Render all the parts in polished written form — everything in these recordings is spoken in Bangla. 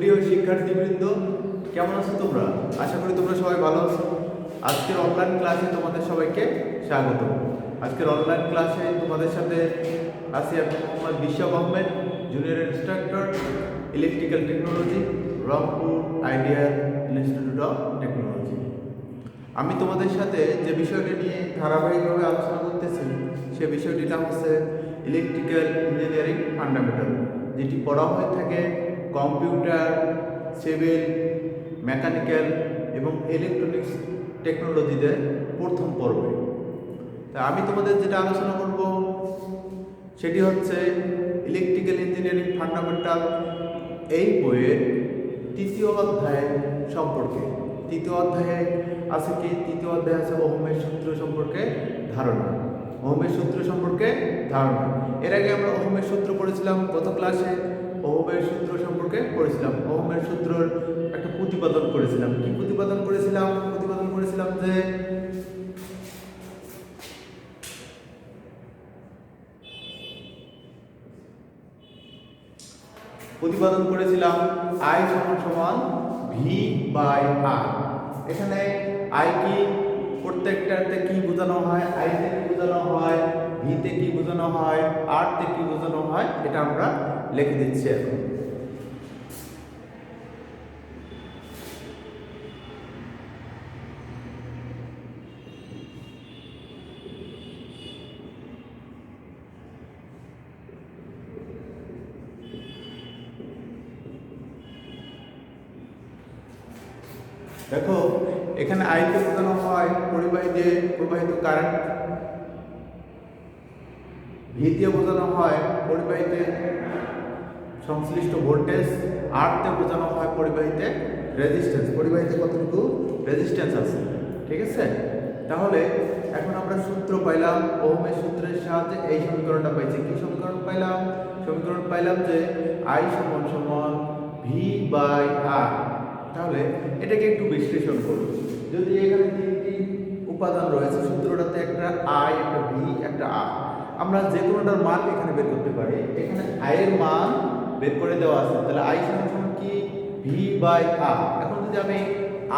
প্রিয় শিক্ষার্থীবৃন্দ, কেমন আছো তোমরা? আশা করি তোমরা সবাই ভালো আছো। আজকের অনলাইন ক্লাসে তোমাদের সবাইকে স্বাগত। আজকের অনলাইন ক্লাসে তোমাদের সাথে আছি আমি মোহাম্মদ বিশাব Ahmed, junior instructor, electrical technology, Rangpur ideal institute of technology. আমি তোমাদের সাথে যে বিষয়টি নিয়ে ধারাবাহিকভাবে আলোচনা করতেছি সে বিষয়টির নাম হচ্ছে ইলেকট্রিক্যাল ইঞ্জিনিয়ারিং ফান্ডামেন্টাল, যেটি পড়া হয়ে থাকে কম্পিউটার, সিভিল, মেকানিক্যাল এবং ইলেকট্রনিক্স টেকনোলজিতে প্রথম পর্বে। তা আমি তোমাদের যেটা আলোচনা করব সেটি হচ্ছে ইলেকট্রিক্যাল ইঞ্জিনিয়ারিং ফান্ডামেন্টাল, এই বইয়ের তৃতীয় অধ্যায় সম্পর্কে। তৃতীয় অধ্যায়ে আছে কি? তৃতীয় অধ্যায় আছে ওহমের সূত্র সম্পর্কে ধারণা। ওহমের সূত্র সম্পর্কে ধারণা। এর আগে আমরা ওহমের সূত্র পড়েছিলাম গত ক্লাসে। ওহমের সূত্র সম্পর্কে পড়েছিলাম। ওহমের সূত্রের একটা প্রতিপাদন করেছিলাম। কি প্রতিপাদন করেছিলাম? প্রতিপাদন করেছিলাম যে I সমান সমান ভি বাই আর। এখানে আই কি প্রত্যেকটাতে কি বোঝানো হয়? আই তে কি বোঝানো হয়, ভি তে কি বোঝানো হয়, আর তে কি বোঝানো হয়, এটা আমরা লিখে দিচ্ছি এখন। দেখো, এখানে আইতে বোঝানো হয় পরিবাহীতে প্রবাহিত কারেন্ট, ভি দিয়ে বোঝানো হয় পরিবাহীতে সংশ্লিষ্ট ভোল্টেজ, আর তে বোঝানো হয় পরিবাহীতে রেজিস্ট্যান্স, পরিবাহীতে কতটুকু রেজিস্ট্যান্স আছে। ঠিক আছে? তাহলে এখন আমরা সূত্র পাইলাম। ওহমের সূত্রের সাহায্যে এই সমীকরণটা পাইছি। কি সমীকরণ পাইলাম? সমীকরণ পাইলাম যে আই সমান সমান ভি বাই আর। তাহলে এটাকে একটু বিশ্লেষণ করব। যদি এখানে তিনটি উপাদান রয়েছে সূত্রটাতে, একটা আই, একটা ভি, একটা আর, আমরা যে কোনোটার মান এখানে বের করতে পারি। এখানে আই এর মান বের করে দেওয়া আছে, তাহলে আই সমান সমান কি? ভি বাই আর। এখন যদি আমি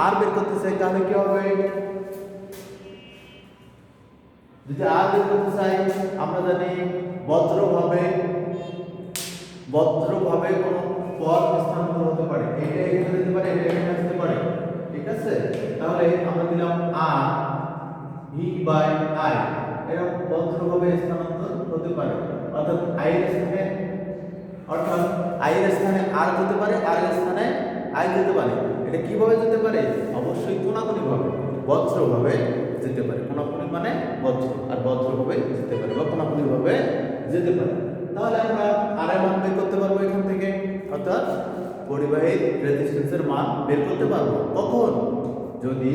আর বের করতে চাই তাহলে কি হবে? যদি আর বের করতে চাই, আমরা জানি বজ্রভাবে কোনো পথ স্থানান্তর হতে পারে। এটা এখানে যেতে পারে, এটা এখানে আসতে পারে। ঠিক আছে? তাহলে আমরা দিলাম আর ভি বাই আই, এরা বজ্রভাবে স্থানান্তর হতে পারে। অর্থাৎ আই এর স্থানে আর যেতে পারে, আর এর স্থানে আই যেতে পারে। এটা কিভাবে যেতে পারে? অবশ্যই কোণাকুণিভাবে, বজ্রভাবে যেতে পারে। কোণাকুণি মানে বজ্র, আর বজ্রভাবে যেতে পারে বা কোণাকুণিভাবে যেতে পারে। তাহলে আমরা আর এর মান বের করতে পারবো এখান থেকে, অর্থাৎ পরিবাহীর রেজিস্ট্যান্সের মান বের করতে পারবো। কখন? যদি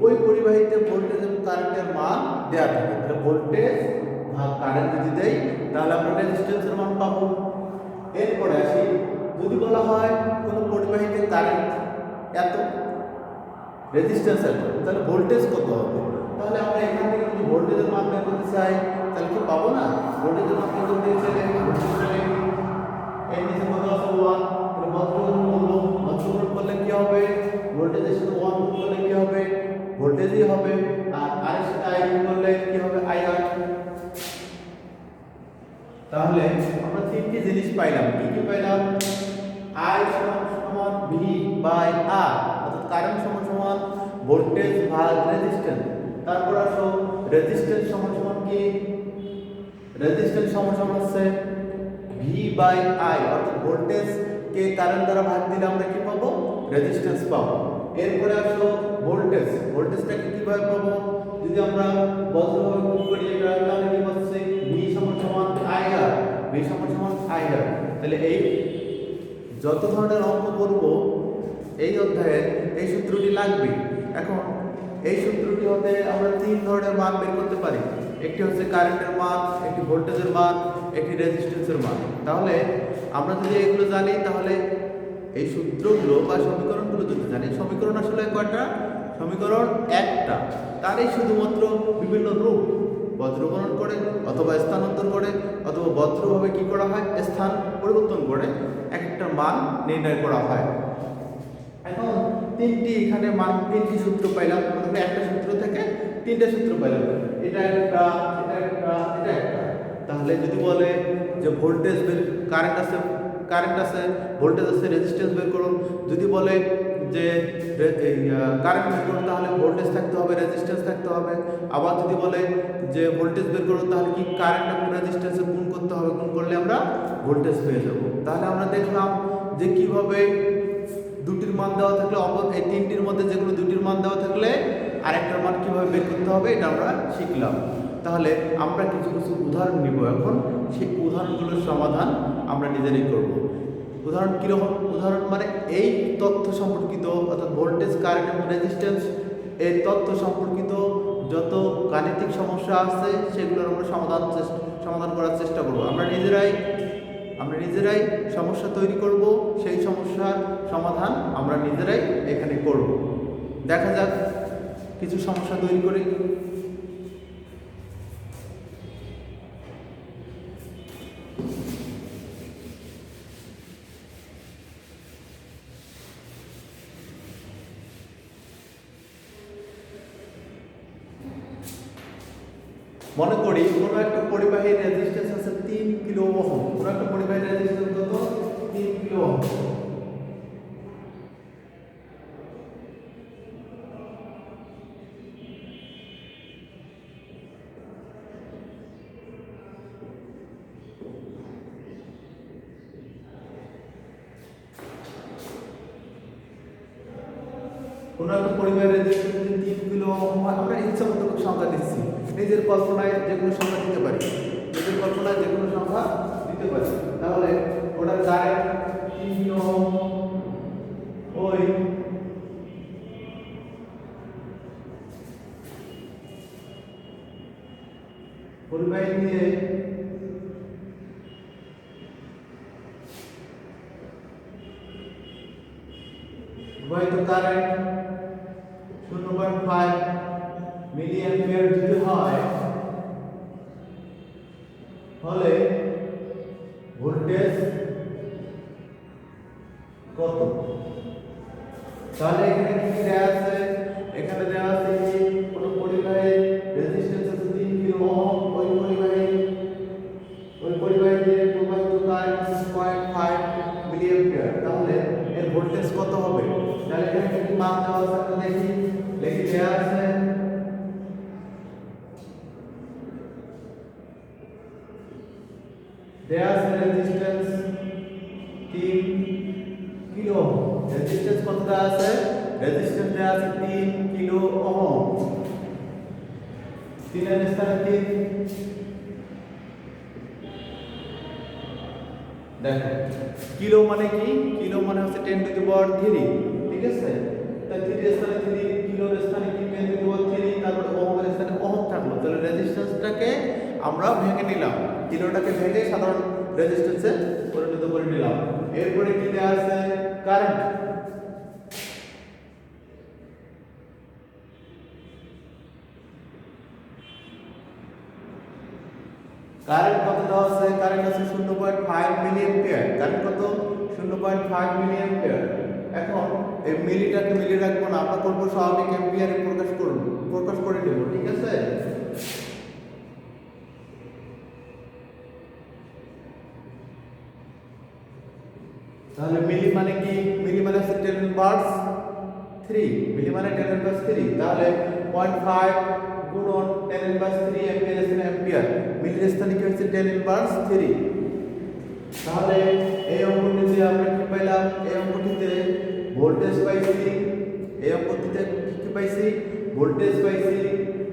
ওই পরিবাহীতে ভোল্টেজ এবং কারেন্টের মান দেওয়া থাকে। তাহলে ভোল্টেজ ভাগ কারেন্ট যদি দেই তাহলে আমরা রেজিস্ট্যান্সের মান পাবো। এরপরে আসি, যদি বলা হয় কোনো পরিবাহীতে কারেন্ট এত, রেজিস্ট্যান্স এত, তাহলে ভোল্টেজ কত হবে? তাহলে আমরা এখান থেকে যদি ভোল্টেজের মান বের করতে চাই তাহলে কি পাবো না? ভোল্টেজের মান বের করতে চাইলে এর নিচে কত আছে? 1। তাহলে বজ্র করলে কি হবে? ভোল্টেজের সাথে 1 গুণ করলে কি হবে? ভোল্টেজই হবে। আর আর এর সাথে আই গুণ করলে কি হবে? আইআর। তাহলে আমরা তিনটি জিনিস পাইলাম। কি কি পাইলাম? আই সমান ভি বাই আর, অর্থাৎ কারেন্ট সমান ভোল্টেজ ভাগ রেজিস্ট্যান্স। তারপর আসো রেজিস্ট্যান্স সমান কি? রেজিস্ট্যান্স সমান হচ্ছে ভি বাই আই, অর্থাৎ ভোল্টেজ কে কারেন্ট দ্বারা ভাগ দিলে আমরা কি পাবো? রেজিস্ট্যান্স পাবো। এরপরে আসো ভোল্টেজটাকে কিভাবে পাবো? যদি আমরা বজ্রভাবে গুণ করি এটা, তাহলে কি হচ্ছে? ভি সমান আইআর, ভি সমান আইআর। তাহলে এই যত ধরনের অঙ্ক করব এই অধ্যায়ে এই সূত্রটি লাগবে। এখন এই সূত্রটি হতে আমরা তিন ধরনের মান বের করতে পারি। একটি হচ্ছে কারেন্টের মান, একটি ভোল্টেজের মান, একটি রেজিস্ট্যান্সের মান। তাহলে আমরা যদি এগুলো জানি তাহলে এই সূত্রগুলো বা সমীকরণগুলো যদি জানি, সমীকরণ আসলে কয়টা? সমীকরণ একটা, তারই শুধুমাত্র বিভিন্ন রূপ বজ্রকরণ করে অথবা স্থানান্তর করে অথবা বজ্রভাবে কি করা হয়, স্থান পরিবর্তন করে একটা মান নির্ণয় করা হয়। এখন এখানে মান তিনটি সূত্র পাইলাম, একটা সূত্র থেকে তিনটা সূত্র পাইলাম, এটা একটা, এটা একটা, এটা একটা। তাহলে যদি বলে যে ভোল্টেজ বের, কারেন্ট আছে, ভোল্টেজ আছে, রেজিস্ট্যান্স বের করো। যদি বলে যে কারেন্ট বের করো তাহলে ভোল্টেজ থাকতে হবে, রেজিস্ট্যান্স থাকতে হবে। আবার যদি বলে যে ভোল্টেজ বের করো তাহলে কি কারেন্ট এবং রেজিস্ট্যান্সে গুণ করতে হবে, গুণ করলে আমরা ভোল্টেজ পেয়ে যাব। তাহলে আমরা দেখলাম যে কিভাবে দুটির মান দেওয়া থাকলে এই তিনটির মধ্যে যে কোনো দুটির মান দেওয়া থাকলে আরেকটার মান কীভাবে বের করতে হবে এটা আমরা শিখলাম। তাহলে আমরা কিছু কিছু উদাহরণ নিব এখন, সেই উদাহরণগুলোর সমাধান আমরা নিজেরাই করব। উদাহরণ কীরকম? উদাহরণ মানে এই তথ্য সম্পর্কিত, অর্থাৎ ভোল্টেজ, কারেন্ট এবং রেজিস্ট্যান্স, এই তথ্য সম্পর্কিত যত গাণিতিক সমস্যা আছে সেগুলোর আমরা সমাধান করার চেষ্টা করব। আমরা নিজেরাই সমস্যা তৈরি করব, সেই সমস্যার সমাধান আমরা নিজেরাই এখানে করব। দেখা যাক কিছু সমস্যা তৈরি করি। মনে করি কোনো একটা পরিবাহীর রেজিস্ট্যান্স আছে 3 কিলো ওহম। কোনো একটা পরিবাহীর রেজিস্ট্যান্স কত? 3 কিলো ওহম। কোনো একটা পরিবাহীর রেজিস্ট্যান্স যদি 3 কিলো ওহম হয়, আমরা ইচ্ছা মতো সংখ্যা দিচ্ছি, নিজের কল্পনায় যে কোনো সংখ্যা দিতে পারি, তাহলে ওটার কারেন্ট 3 কিলো ওহম, ওই পরিবাহী দিয়ে প্রবাহিত কারেন্ট 0.5 মিলি অ্যাম্পিয়ার যদি হয়, হলে ভোল্টেজ কত? তাহলে এখানে কি দেয়া আছে? এখানে দেয়া আছে যে কোন পরিবাহীর রেজিস্ট্যান্স আছে 3 কিলো ওহম, ওই পরিবাহী দিয়ে প্রবাহিত কারেন্ট 0.5 মিলি অ্যাম্পিয়ার। তাহলে এর ভোল্টেজ কত হবে? তাহলে এখানে কি মান দেওয়া আছে আমরা লিখে দেয়া আছে রেজিস্ট্যান্স 3 কিলো ওহম। রেজিস্ট্যান্স কত দেওয়া আছে? রেজিস্ট্যান্স দেওয়া আছে 3 কিলো ওহম। 3 এর স্থানে 3, দেখো কিলো মানে কি? কিলো মানে হচ্ছে 10 টু দি পাওয়ার 3, ঠিক আছে? তাই 3 এর স্থানে 3, কিলোর স্থানে কি 10 টু দি পাওয়ার 3, তারপর ওহমের স্থানে ওহম থাকলো। তাহলে রেজিস্ট্যান্সটাকে আমরা ভেঙে নিলাম, কিলোটাকে ভেঙে সাধারণ রেজিস্ট্যান্সে পরিণত করে নিলাম। এরপরে কি দেয়া আছে? কারেন্ট। কারেন্ট কত দেওয়া আছে? কারেন্ট আছে 0.5 মিলি অ্যাম্পিয়ার। কারেন্ট কত? 0.5 মিলি অ্যাম্পিয়ার। এখন এই মিলিটাকে মিলি রাখবো না, আমরা করবো স্বাভাবিক অ্যাম্পিয়ারে প্রকাশ করে দেব, ঠিক আছে? তাহলে মিলি মানে কি? মিলি মানে হচ্ছে 10 ইনভার্স 3, মিলি মানে 10 ইনভার্স 3। তাহলে 0.5 গুণন 10 ইনভার্স 3 অ্যাম্পিয়ার এর অ্যাম্পিয়ার, মিলির স্থানে কি হচ্ছে 10 ইনভার্স 3। তাহলে এই অঙ্কটিতে আমরা কি পাইলাম? এই অঙ্কটিতে ভোল্টেজ পাইছি, এই অঙ্কটিতে কি পাইছি? ভোল্টেজ পাইছি,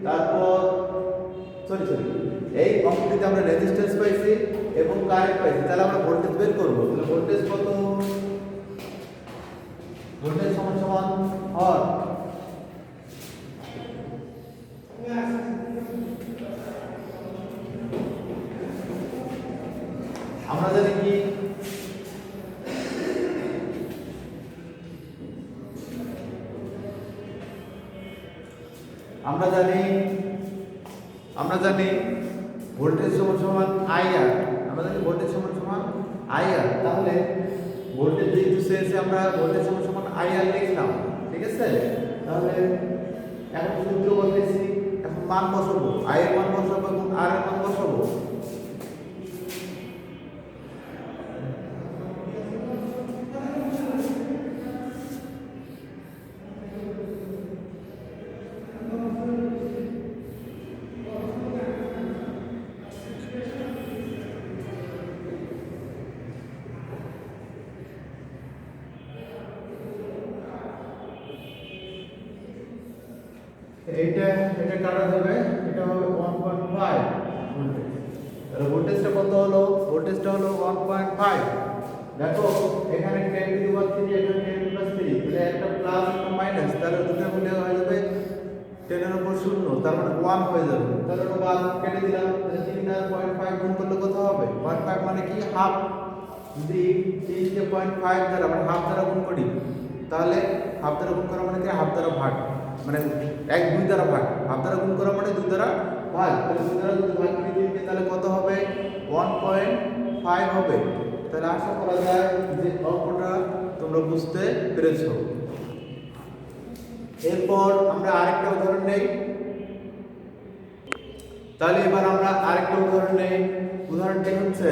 তারপর এই অঙ্কটিতে আমরা রেজিস্ট্যান্স পাইছি এবং কারেন্ট পাইছি। তাহলে আমরা ভোল্টেজ বের করব। তাহলে ভোল্টেজ কত? ভোল্টেজ সমান হর আমরা জানি কি? আমরা জানি আমরা জানি ভোল্টেজ সমান সমান আইআর, আমরা জানি ভোল্টেজ সমান সমান আইআর। তাহলে ভোল্টেজ যেহেতু চেয়েছে আমরা ভোল্টেজ সমান সমান আইআর লিখলাম, ঠিক আছে। তাহলে এখন সূত্র বলতেছি, এখন মান বসাবো, আই এর মান বসাবো এবং আর এর মান বসাবো। এটা এটা কাটা যাবে, এটা হবে 1.5 ভোল্টেজ। তাহলে ভোল্টেজটা কত হলো? ভোল্টেজটা হলো 1.5। দেখো এখানে 10 টু দি পাওয়ার 3, এখানে 10 প্লাস 3, তাহলে একটা প্লাস একটা মাইনাস, তাহলে দুটো মিলে হয়ে যাবে 10 এর উপর 0, তার মানে 1 হয়ে যাবে। তাহলে ওটা বাদ কেটে দিলাম, তাহলে 3 আর 0.5 গুণ করলে কত হবে? 0.5 মানে কি হাফ। যদি 3 কে 0.5 দ্বারা মানে হাফ দ্বারা গুণ করি, তাহলে হাফ দ্বারা গুণ করা মানে কি হাফ দ্বারা ভাগ, মানে 2 দ্বারা ভাগ। হাফ দ্বারা গুণ করা মানে 2 দ্বারা ভাগ। তাহলে 2 দ্বারা যদি ভাগ করি 3 কে, তাহলে কত হবে? 1.5 হবে। তাহলে আশা করা যায় যে অঙ্কটা তোমরা বুঝতে পেরেছো। এরপর আমরা আরেকটা উদাহরণ নেই। তাহলে এবার আমরা আরেকটা উদাহরণ নেই। উদাহরণটি হচ্ছে,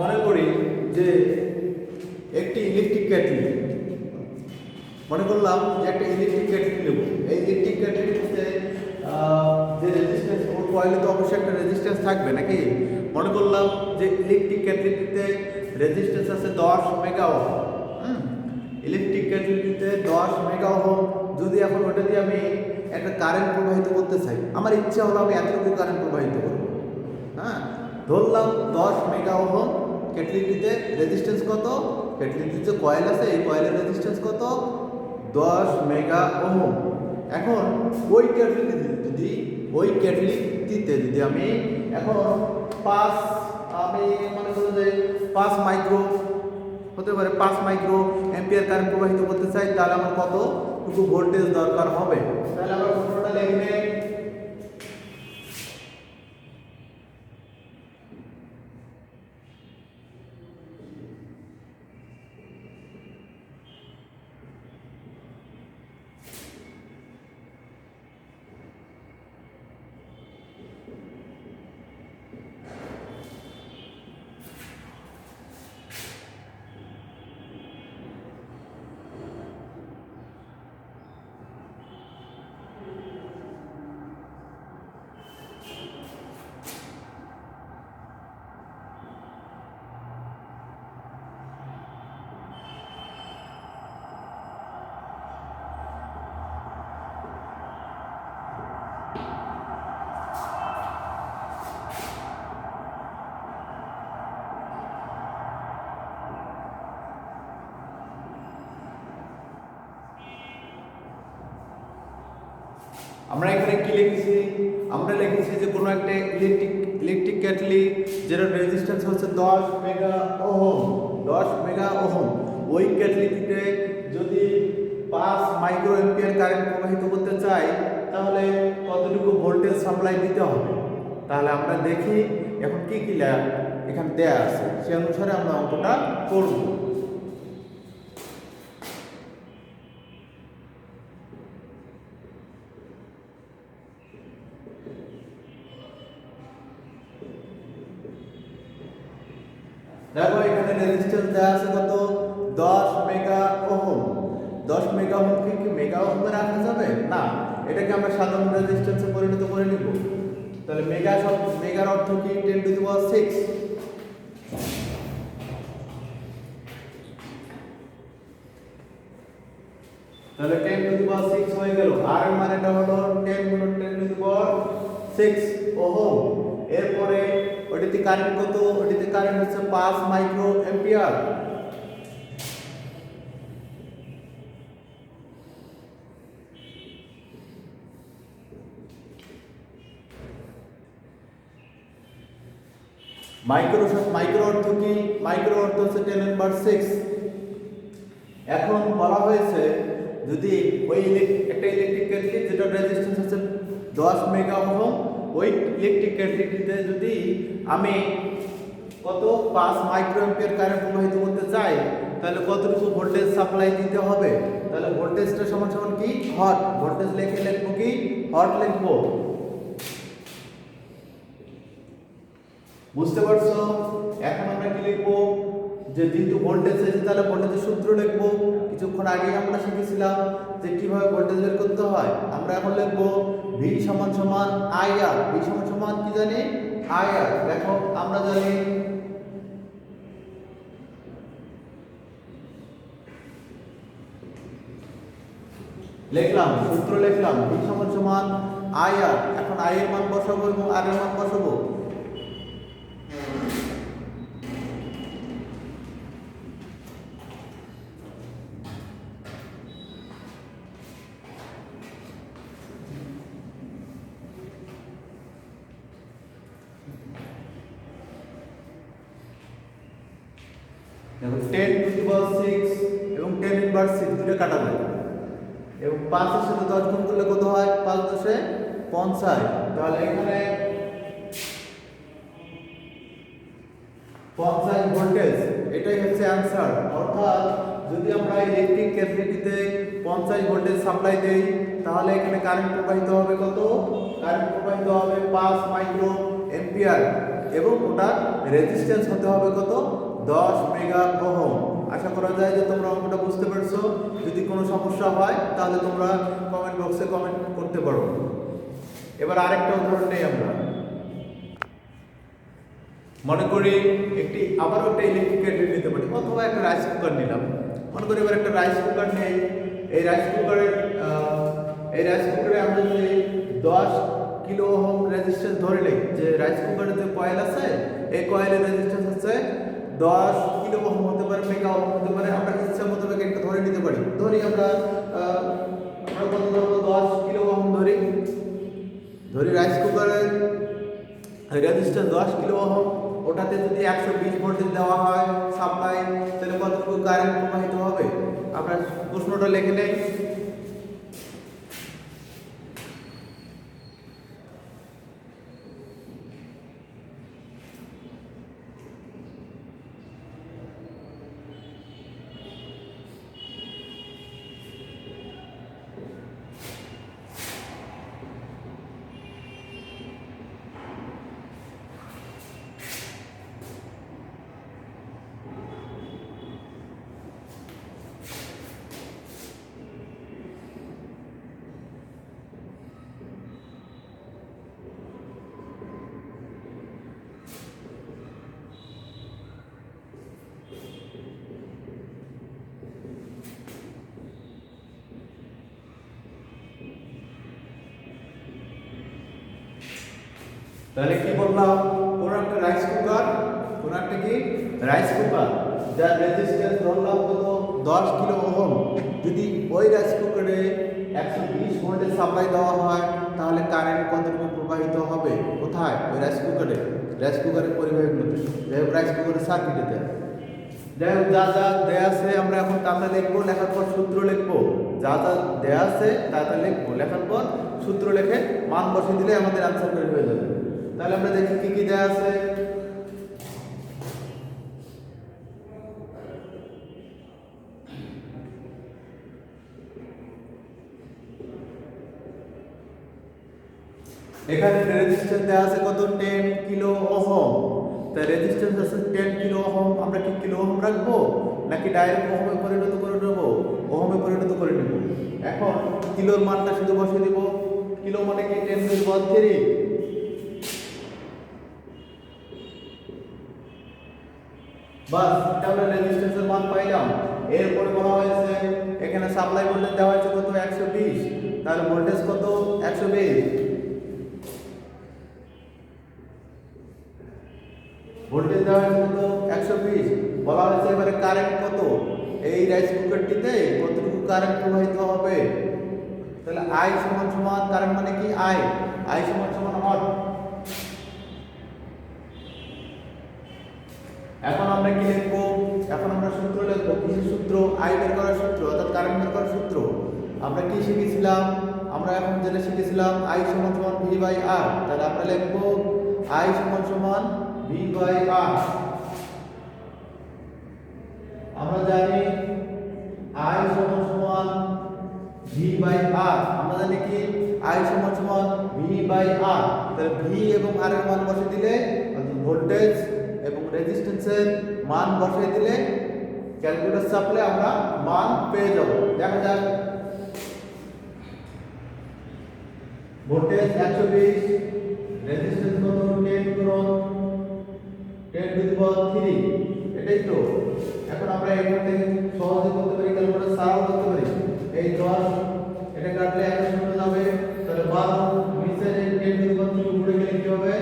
মনে করি যে একটি ইলেকট্রিক কেটলি, মনে করলাম যে একটা ইলেকট্রিক কেটলি নেব। এই ইলেকট্রিক কেটলিতে যে রেজিস্ট্যান্স, ওর কয়েলে তো অবশ্যই একটা রেজিস্ট্যান্স থাকবে নাকি। মনে করলাম যে ইলেকট্রিক কেটলিতে রেজিস্ট্যান্স আছে 10 মেগা ওহম। ইলেকট্রিক কেটলিতে 10 মেগা ওহম। যদি এখন ওটা দিয়ে আমি একটা কারেন্ট প্রবাহিত করতে চাই, আমার ইচ্ছা হলো আমি এতটুকু কারেন্ট প্রবাহিত করব। হ্যাঁ, ধরলাম 10 মেগা ওহম। কেটলিটিতে রেজিস্ট্যান্স কত? কেটলিটির যে কয়েল আছে এই কয়েলের রেজিস্ট্যান্স কত? 10 মেগা ওহম। এখন ওই কেটলিটিতে যদি আমি এখন 5, আমি মনে করি যে 5 মাইক্রো হতে পারে, 5 মাইক্রো অ্যাম্পিয়ার কারেন্ট প্রবাহিত করতে চাই, তাহলে আমার কতটুকু ভোল্টেজ দরকার হবে? তাহলে আমরা সূত্রটা লিখে নেই। আমরা এখানে কি লিখেছি? আমরা লিখেছি যে কোনো একটা ইলেকট্রিক কেটলি যেটা রেজিস্ট্যান্স হচ্ছে 10 মেগা ওহম। 10 mega ohm. ওই কেটলিতে যদি 5 মাইক্রো অ্যাম্পিয়ার কারেন্ট প্রবাহিত করতে চাই, তাহলে কতটুকু ভোল্টেজ সাপ্লাই দিতে হবে? তাহলে আমরা দেখি এখন কি কি এখানে দেয়া আছে, সেই অনুসারে আমরা অঙ্কটা করব। দেখো এখানে রেজিস্ট্যান্স দেওয়া আছে কত? 10 মেগা ওহম। 10 মেগা ওহম কি মেগা ওহমে রাখা যাবে না, এটাকে আমরা সাধারণ রেজিস্ট্যান্সে পরিণত করে নিব। তাহলে মেগার অর্থ কি? 10 টু দি পাওয়ার 6। তাহলে 10 টু দি পাওয়ার 6 হয়ে গেল। আর এর মানেটা হলো 10 গুণন 10 টু দি পাওয়ার 6 ওহম। এরপরে ওইটাতে কারেন্ট কত? ওইটাতে কারেন্ট হচ্ছে 5 মাইক্রো অ্যাম্পিয়ার। মাইক্রো অর্থ কি? মাইক্রো অর্থ হচ্ছে 10^6। এখন বলা হয়েছে যদি ওই একটা ইলেকট্রিক কেটলি যেটা রেজিস্ট্যান্স হচ্ছে 10 মেগা ওহম, ওই ইলেকট্রিক কেটলিটিতে যদি আমি কত 5 মাইক্রো অ্যাম্পিয়ার কারেন্ট প্রবাহিত করতে চাই, তাহলে কতটুকু ভোল্টেজ সাপ্লাই দিতে হবে? তাহলে ভোল্টেজটা সমান সমান কি হট, ভোল্টেজ লিখবো কি হট লিখবো। বুঝতে পারছো? এখন আমরা কি লিখবো, যে যেহেতু ভোল্টেজ আছে তাহলে ভোল্টেজের সূত্র লিখবো। কিছুক্ষণ আগে আমরা শিখেছিলাম যে কিভাবে ভোল্টেজ বের করতে হয়। আমরা এখন লিখবো V সমান সমান IR। V সমান সমান কি জানি IR। দেখো আমরা জানি লিখলাম, সূত্র লিখলাম V সমান সমান IR। এখন I এর মান বসাবো এবং R এর মান বসাবো। দেখো 10 টু দি পাওয়ার 6 এবং 10 ইনভার্স 6 দুটো কাটা যায় এবং 5 এর সাথে 10 গুণ করলে কত হয়? 5 10 50। তাহলে এখানে 50 ভোল্টেজ, এটাই হচ্ছে आंसर। অর্থাৎ যদি আমরা ইলেকট্রিক কেটলিটিতে 50 ভোল্টেজ সাপ্লাই দেই, তাহলে এখানে কারেন্ট প্রবাহিত হবে কত? কারেন্ট প্রবাহিত হবে 5 মাইক্রো অ্যাম্পিয়ার এবং ওটা রেজিস্ট্যান্স হতে হবে কত? 10 মেগা ওহম। আশা করা যায় যে তোমরা অঙ্কটা বুঝতে পারছো। যদি কোনো সমস্যা হয় তাহলে তোমরা কমেন্ট বক্সে কমেন্ট করতে পারো। এবার আরেকটা উদাহরণ নেই আমরা। মনে করি আবারও একটা ইলেকট্রিক কেটলি নিতে পারি, অথবা একটা রাইস কুকার নিলাম। মনে করি এবার একটা রাইস কুকার নেই। এই রাইস কুকারে আমরা যদি 10 কিলো ওহম রেজিস্ট্যান্স ধরে নিই, যে রাইস কুকারের যে কয়েল আছে এই কয়েলের রেজিস্ট্যান্স হচ্ছে 10 কিলো ওহম হতে পারে, মেগা ওহম হতে পারে। আমরা ইচ্ছা মতো একটা ধরে নিতে পারি। ধরি আমরা কত ধরবো? 10 কিলো ওহম ধরি রাইস কুকারের রেজিস্ট্যান্স 10 কিলো ওহম। ওটাতে যদি 120 ভোল্টেজ দেওয়া হয় সাপ্লাই, তাহলে কতটুকু কারেন্ট প্রবাহিত হবে? আমরা প্রশ্নটা লিখে নেই। তাহলে কি বললাম? কোন একটা রাইস কুকার, যার রেজিস্ট্যান্স ধরলাম কত? 10 কিলো ওহম। যদি ওই রাইস কুকারে 120 ভোল্টের সাপ্লাই দেওয়া হয়, তাহলে কারেন্ট কতটুকু প্রবাহিত হবে? কোথায়? ওই রাইস কুকারের পরিবাহীর মধ্যে। যাই হোক, রাইস কুকারের সার্কিটে দেয়। যাই হোক, যা যা দেয়া আছে আমরা এখন তাতে লিখবো, লেখার পর সূত্র লিখবো। যা যা দেয়া আছে তাতে লিখবো, লেখার পর সূত্র লিখে মান বসিয়ে দিলে আমাদের আনসার বের হয়ে যাবে। তাহলে আমরা দেখি কি কি দেয়া আছে। এখানে রেজিস্ট্যান্স দেয়া আছে কত? 10 কিলো ওহম। তাই রেজিস্ট্যান্স আছে 10 কিলো ওহম। আমরা কি কিলো ওহম রাখবো নাকি ডাইরেক্ট ওহমে পরিণত করে নেব? ওহমে পরিণত করে নেব। এখন কিলোর মানটা শুধু বসিয়ে দেব। কিলো মানে কি? 10 টু দি পাওয়ার 3। বাস, তাহলে রেজিস্ট্যান্সের মান পাইলাম। এরপরে বলা হয়েছে এখানে সাপ্লাই ভোল্টেজ দেওয়া হয়েছে কত? 120। তাহলে ভোল্টেজ কত? 120। ভোল্টেজ দেওয়া হয়েছে কত? 120। বলা হয়েছে এবারে কারেন্ট কত? এই রাইস কুকারটিতে কতটুকু কারেন্ট প্রবাহিত হবে? তাহলে I সমান সমান কারেন্ট মানে কি? I সমান সমান হট। এখন আমরা কি লিখবো? এখন আমরা সূত্র লিখবো। কিসের সূত্র? I বের করার সূত্র, অর্থাৎ কারেন্ট বের করার সূত্র। আমরা কি শিখেছিলাম? আমরা আমরা এখন যেটা শিখেছিলাম I সমান সমান V বাই R, তাহলে আমরা লিখবো I সমান সমান V বাই R। আমরা জানি I সমান সমান V বাই R, আমরা জানি কি I সমান সমান V বাই R, তাহলে V এবং R এর মান বসিয়ে দিলে ভোল্টেজ এবং রেজিস্ট্যান্সের মান বসিয়ে দিলে ক্যালকুলেটর চাপলে আমরা মান পেয়ে যাব। দেখা যাক ভোল্টেজ 120, রেজিস্ট্যান্স কত 10 গুণন 10 টু দি পাওয়ার 3, এটাই তো। এখন আমরা এখান থেকে সহজে করতে পারি, ক্যালকুলেটর সারাও করতে পারি। এই 10 এটা কাটলে 1 শূন্য যাবে, তাহলে 12 নিচে 10 টু দি পাওয়ার 3 উপরে গেলে কি হবে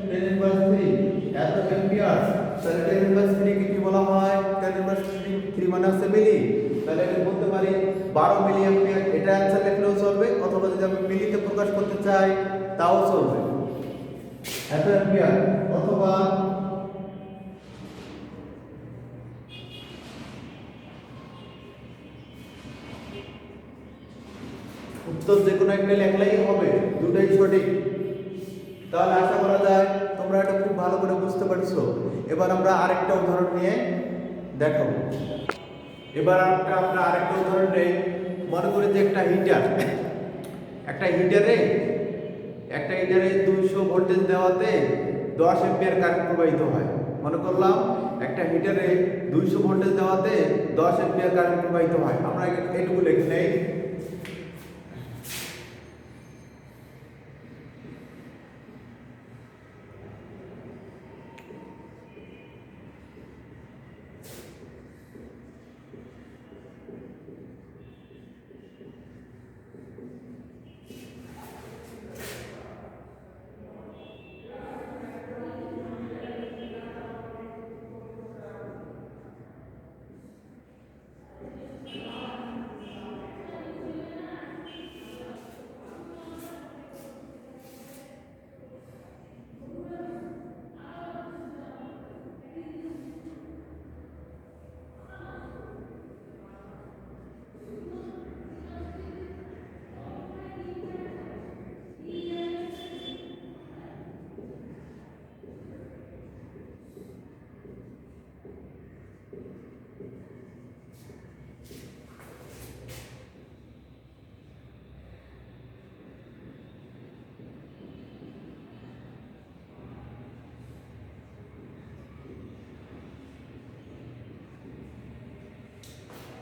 10 ইনভার্স 3 এত অ্যাম্পিয়ার। তাহলে 10 ইনভার্স 3 কে কি বলা হয়, 10 ইনভার্স 3 মানে হচ্ছে মিলি, তাহলে আমি বলতে পারি 12 মিলি অ্যাম্পিয়ার। এটা অ্যানসার লিখলেও চলবে, অথবা যদি আমি মিলিতে প্রকাশ করতে চাই তাও চলবে, এত অ্যাম্পিয়ার। অথবা উত্তর যে কোনো একটা লেখলেই হবে, দুটোই সঠিক। তাহলে আশা করা যায় তোমরা এটা খুব ভালো করে বুঝতে পারছো। এবার আমরা আরেকটা উদাহরণ নিয়ে দেখাবো। এবার আমরা আরেকটা উদাহরণ নেই। মনে করি যে একটা হিটারে 200 ভোল্টেজ দেওয়াতে 10 অ্যাম্পিয়ার কারেন্ট প্রবাহিত হয়। মনে করলাম একটা হিটারে 200 ভোল্টেজ দেওয়াতে 10 অ্যাম্পিয়ার কারেন্ট প্রবাহিত হয়। আমরা এটুকু লিখে নেই।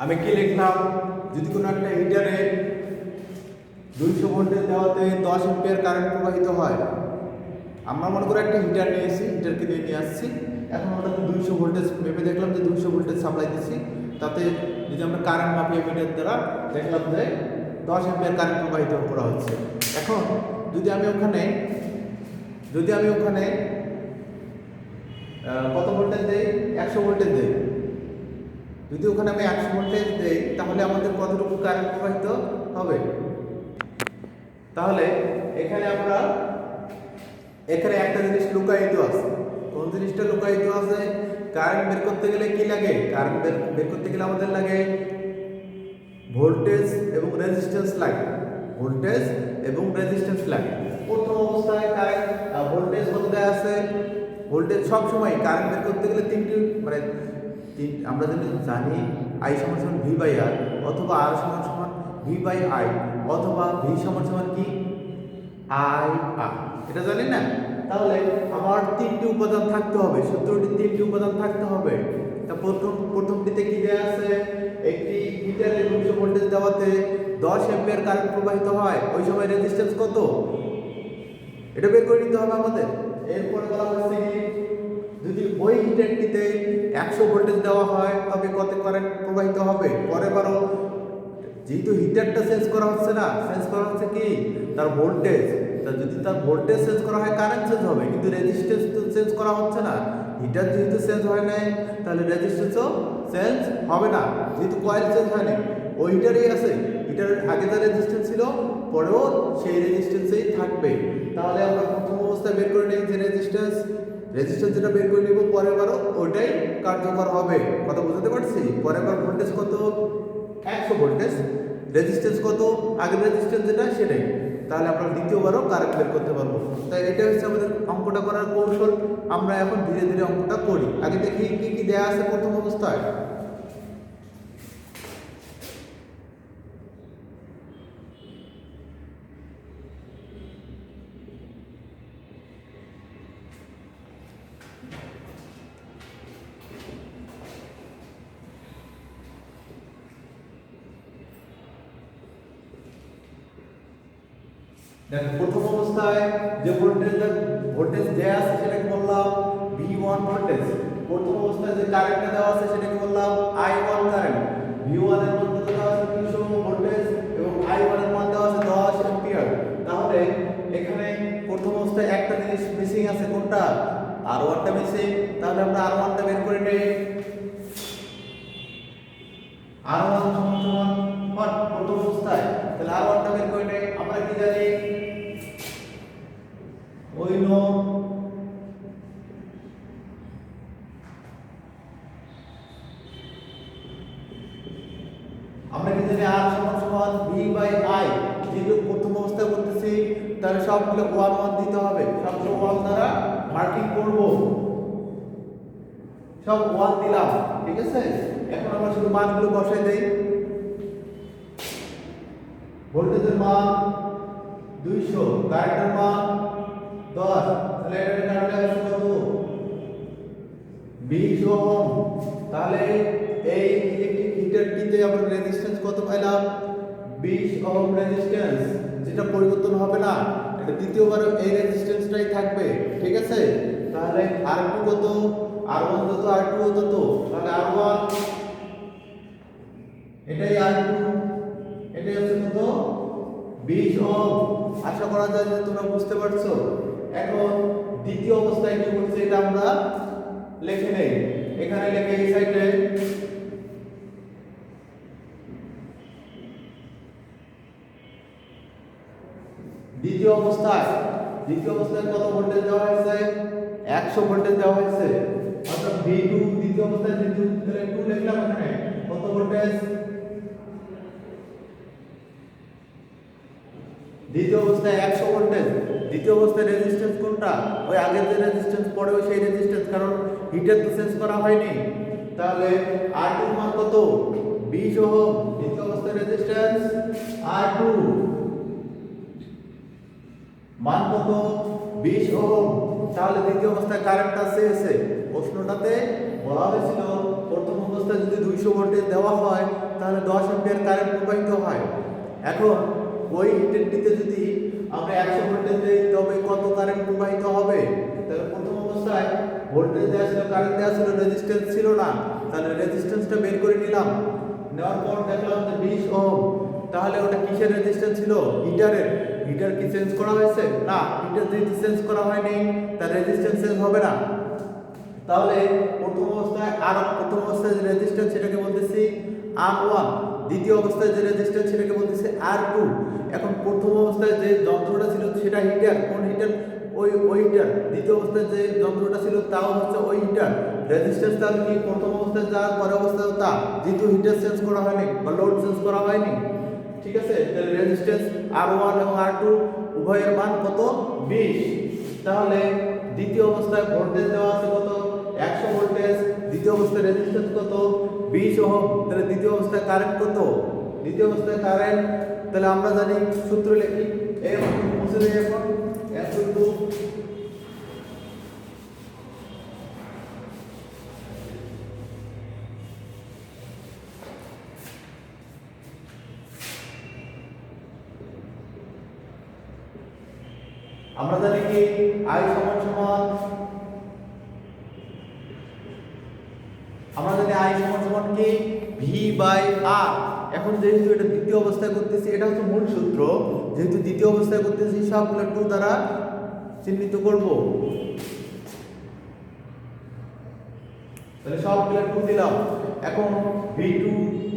আমি কি লিখলাম, যদি কোনো একটা হিটারে 200 ভোল্টেজ দেওয়াতে 10 অ্যাম্পিয়ার কারেন্ট প্রবাহিত হয়। আমরা মনে করে একটা হিটার নিয়েছি, হিটারকে নিয়ে আসছি। এখন আমরা 200 ভোল্টেজ মেপে দেখলাম যে 200 ভোল্টেজ সাপ্লাই দিচ্ছি, তাতে যদি আমরা কারেন্ট মাপি মিটার দ্বারা দেখলাম যে 10 অ্যাম্পিয়ার কারেন্ট প্রবাহিত করা হচ্ছে। এখন যদি আমি ওখানে কত ভোল্টেজ দেই, 100 ভোল্টেজ দেই, যদি ওখানে আমি 100 ভোল্টেজ দেই তাহলে আমাদের কতটুকু কারেন্ট প্রবাহিত হবে। তাহলে এখানে একটা জিনিস লুকায়িত আছে। কোন জিনিসটা লুকায়িত আছে? কারেন্ট বের করতে গেলে কি লাগে? কারেন্ট বের করতে গেলে আমাদের লাগে ভোল্টেজ এবং রেজিস্ট্যান্স লাগে। প্রথম অবস্থায় কারেন্ট ভোল্টেজ কত দেয়া আছে? ভোল্টেজ সব সময় কারেন্ট বের করতে গেলে আমরা জানি I সমান সমান V বাই R, অথবা R সমান সমান V বাই I, অথবা V সমান সমান কি I R, এটা জানি না। তাহলে আমার 3টি উপাদান থাকতে হবে, সূত্রটি 3টি উপাদান থাকতে হবে। তা প্রথমটিতে কি দেয়া আছে? একটি হিটারে 200 ভোল্টেজ দেওয়াতে 10 অ্যাম্পিয়ার কারেন্ট প্রবাহিত হয়। ওই সময় রেজিস্ট্যান্স কত, এটা বের করে নিতে হবে আমাদের। এরপর বলা হচ্ছে কি, যদি ওই হিটারটিতে 100 ভোল্টেজ দেওয়া হয় তবে কত কারেন্ট প্রবাহিত হবে। পরে বারো, যেহেতু হিটারটা চেঞ্জ করা হচ্ছে না, চেঞ্জ করা হচ্ছে কি তার ভোল্টেজ। তা যদি তার ভোল্টেজ চেঞ্জ করা হয় কারেন্ট চেঞ্জ হবে, কিন্তু রেজিস্ট্যান্স তো চেঞ্জ করা হচ্ছে না। হিটার যেহেতু চেঞ্জ হয় নাই তাহলে রেজিস্ট্যান্সও চেঞ্জ হবে না, যেহেতু কয়েল চেঞ্জ হয়নি, ওই হিটারেই আছে। হিটারের আগে যা রেজিস্ট্যান্স ছিল পরেও সেই রেজিস্ট্যান্সেই থাকবে। তাহলে আমরা প্রথম অবস্থায় বের করে নিই যে রেজিস্ট্যান্স যেটা বের করে নিব, পরের বারও ওইটাই কার্যকর হবে। কথা বুঝতে পারছি? পরের বার ভোল্টেজ কত? 100 ভোল্টেজ। রেজিস্ট্যান্স কত, আগের রেজিস্ট্যান্স যেটা সেটাই, তাহলে আমরা দ্বিতীয়বারও কারেন্ট বের করতে পারবো। তাই এটা হচ্ছে আমাদের অঙ্কটা করার কৌশল। আমরা এখন ধীরে ধীরে অঙ্কটা করি। আগে দেখি কি কি দেয়া আছে প্রথম অবস্থায়। দেখো প্রথম অবস্থায় যে ভোল্টেজ দেয়া আছে সেটাকে বললাম V1 ভোল্টেজ। প্রথম অবস্থায় যে কারেন্টটা দেওয়া আছে সেটাকে বললাম I1 কারেন্ট। V1 এর মান দেওয়া আছে 200 ভোল্টেজ এবং I1 এর মান দেওয়া আছে 10 অ্যাম্পিয়ার। তাহলে এখানে প্রথম অবস্থায় একটা জিনিস মিসিং আছে, কোনটা? R1 টা মিসিং। তাহলে আমরা R1 টা বের করে নেই। R1 সমান প্রথম অবস্থায়, তাহলে R1 টা বের করে নেই। আমরা কি জানি? ওই নো আমরা কি জানি R সমান V/I। যেহেতু প্রথম অবস্থায় করতেছি তাহলে সবগুলো 1 1 দিতে হবে, সবগুলো 1 দ্বারা মার্কিং করব, সব 1 দিলাম, ঠিক আছে। এখন আমরা শুধু মানগুলো বসাই দেই। ভোল্টেজের মান 200, কারেন্টের মান 10, তাহলে এটার কারেন্ট আছে কত? 20 ওহম। তাহলে এই ইলেকট্রিক হিটারটিতে আমরা রেজিস্ট্যান্স কত পাইলাম? 20 ওহম রেজিস্ট্যান্স, যেটা পরিবর্তন হবে না। এটা দ্বিতীয়বার এই রেজিস্ট্যান্সটাই থাকবে, ঠিক আছে। তাহলে R2 কত? R1 কত, R2 কত? তাহলে R1 এটাই R2, এটাই হচ্ছে কত? 20 ওহম। আশা করা যায় যে তোমরা বুঝতে পারছো। এখন দ্বিতীয় অবস্থায় কি বলছে এটা আমরা লিখে নেই। এখানে লিখে এই সাইডে দ্বিতীয় অবস্থায় কত ভোল্টেজ দেওয়া হয়েছে? 100 ভোল্টেজ দেওয়া হয়েছে। অর্থাৎ V2 দ্বিতীয় অবস্থায় যেহেতু 2 লিখলাম, এখানে কত ভোল্টেজ? দ্বিতীয় অবস্থায় 100 ভোল্টেজ। দ্বিতীয় অবস্থায় রেজিস্ট্যান্স কোনটা? ওই আগের যে রেজিস্ট্যান্স পড়ে ওই সেই রেজিস্ট্যান্স, কারণ হিটার তো চেঞ্জ করা হয়নি। তাহলে R2 এর মান কত? 20 ওহম। দ্বিতীয় অবস্থায় রেজিস্ট্যান্স R2 মান কত? 20 ওহম। তাহলে দ্বিতীয় অবস্থায় কারেন্ট আছে। প্রশ্নটাতে বলা হয়েছিল প্রথম অবস্থায় যদি 200 ভোল্টেজ দেওয়া হয় তাহলে 10 অ্যাম্পিয়ার কারেন্ট প্রবাহিত হয়। এখন ওই হিটারটিতে যদি আমরা 100 ভোল্টেজ দেই তবে কত কারেন্ট প্রবাহিত হবে? তাহলে প্রথম অবস্থায় ভোল্টেজ দেওয়া ছিল, কারেন্ট দেওয়া ছিল, রেজিস্ট্যান্স ছিল না। তাহলে রেজিস্ট্যান্সটা বের করে নিলাম। নেওয়ার পর দেখলাম যে 20 ওহম। তাহলে ওটা কিসের রেজিস্ট্যান্স ছিল? হিটারের। হিটার কি চেঞ্জ করা হয়েছে? না, হিটার যেহেতু চেঞ্জ করা হয়নি তার রেজিস্ট্যান্স চেঞ্জ হবে না। তাহলে প্রথম অবস্থায় যে রেজিস্ট্যান্স সেটাকে বলতেছি R1, দ্বিতীয় অবস্থায় যে রেজিস্ট্যান্স সেটাকে বলতেছি R2। এখন প্রথম অবস্থায় যে যন্ত্রটা ছিল সেটা হিটার, কোন হিটার? ওই হিটার। দ্বিতীয় অবস্থায় যে যন্ত্রটা ছিল তাও হচ্ছে ওই হিটার। রেজিস্ট্যান্স তাহলে কি প্রথম অবস্থায় যা পরের অবস্থায় তা, যেহেতু হিটার চেঞ্জ করা হয়নি বা লোড চেঞ্জ করা হয়নি, ঠিক আছে। তাহলে রেজিস্ট্যান্স R1 এবং R2 উভয়ের মান কত? 20। তাহলে দ্বিতীয় অবস্থায় ভোল্টেজ দেওয়া আছে কত? 100 ভোল্টেজ। দ্বিতীয় অবস্থায় রেজিস্ট্যান্স কত? 20 ওহম। তাহলে দ্বিতীয় অবস্থায় কারেন্ট কত? দ্বিতীয় অবস্থায় কারেন্ট, তাহলে আমরা জানি সূত্র লিখি। F মুছে দেই এখন। F ইনটু আমরা জানি কি I সমান কি V/R। এখন যেহেতু এটা দ্বিতীয় অবস্থায় করতেছি, এটা হচ্ছে মূল সূত্র। যেহেতু দ্বিতীয় অবস্থায় করতেছি সবগুলো 2 দ্বারা চিহ্নিত করব। তাহলে সবগুলো 2 দিলাম। এখন V2,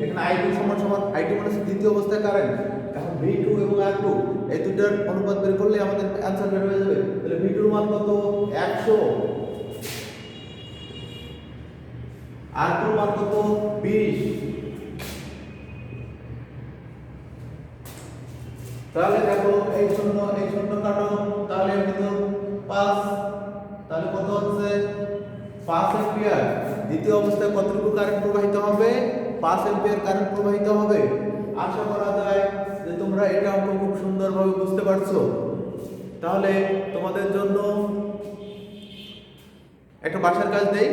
এখানে I2 সমান I2 মানে দ্বিতীয় অবস্থায় কারেন্ট। এখন V2 এবং R2 এই দুটার অনুপাত বের করলে আমাদের অ্যানসার বের হয়ে যাবে। তাহলে V2 এর মান কত? 100। R2 এর মান কত? 20। তাহলে দেখো এই শূন্য কাটো, তাহলে কিন্তু 5, তাহলে কত হচ্ছে 5 অ্যাম্পিয়ার। দ্বিতীয় অবস্থায় কতটুকু কারেন্ট প্রবাহিত হবে? 5 অ্যাম্পিয়ার কারেন্ট প্রবাহিত হবে। আশা করা যায় যে তোমরা এটা অঙ্ক খুব সুন্দরভাবে বুঝতে পারছো। তাহলে তোমাদের জন্য একটা বাসার কাজ দেই।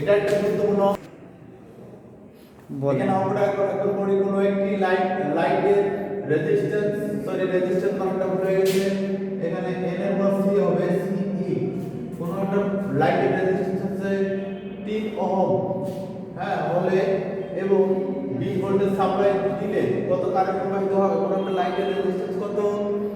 এটা একটা গুরুত্বপূর্ণ। এখানে আমরা একবার করি কোনো একটি লাইটের রেজিস্ট্যান্স মানটা হয়ে গেছে এখানে n এর মান c হবে ce। কোনো একটা লাইটের রেজিস্ট্যান্স আছে 3 ওহম, হ্যাঁ, হলে এবং 20 ভোল্টের সাপ্লাই দিলে কত কারেন্ট প্রবাহিত হবে? কোনো একটা লাইটের রেজিস্ট্যান্স কত?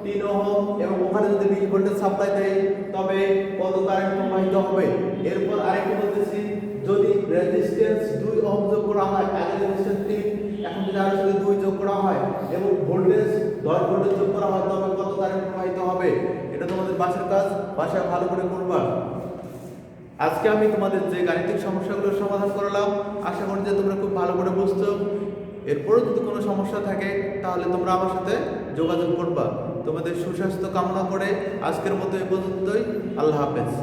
3 ওহম, এবং ওখানে যদি 20 ভোল্টের সাপ্লাই দেয় তবে কত কারেন্ট প্রবাহিত হবে? এরপর আরেকটা বলতেছি, যদি রেজিস্ট্যান্স 2 ওহম যোগ করা হয়, আগে রেজিস্ট্যান্স 3, এখন যদি আরো সাথে 2 যোগ করা হয় এবং ভোল্টেজ 10 ভোল্টেজ যোগ করা হয় তবে কত কারেন্ট প্রবাহিত হবে? এটা তোমাদের বাসার কাজ, বাসায় ভালো করে করবা। আজকে আমি তোমাদের যে গাণিতিক সমস্যাগুলোর সমাধান করলাম, আশা করি যে তোমরা খুব ভালো করে বুঝছো। এরপরও যদি কোনো সমস্যা থাকে তাহলে তোমরা আমার সাথে যোগাযোগ করবা। তোমাদের সুস্বাস্থ্য কামনা করে আজকের মতো এই পর্যন্তই। আল্লাহ হাফেজ।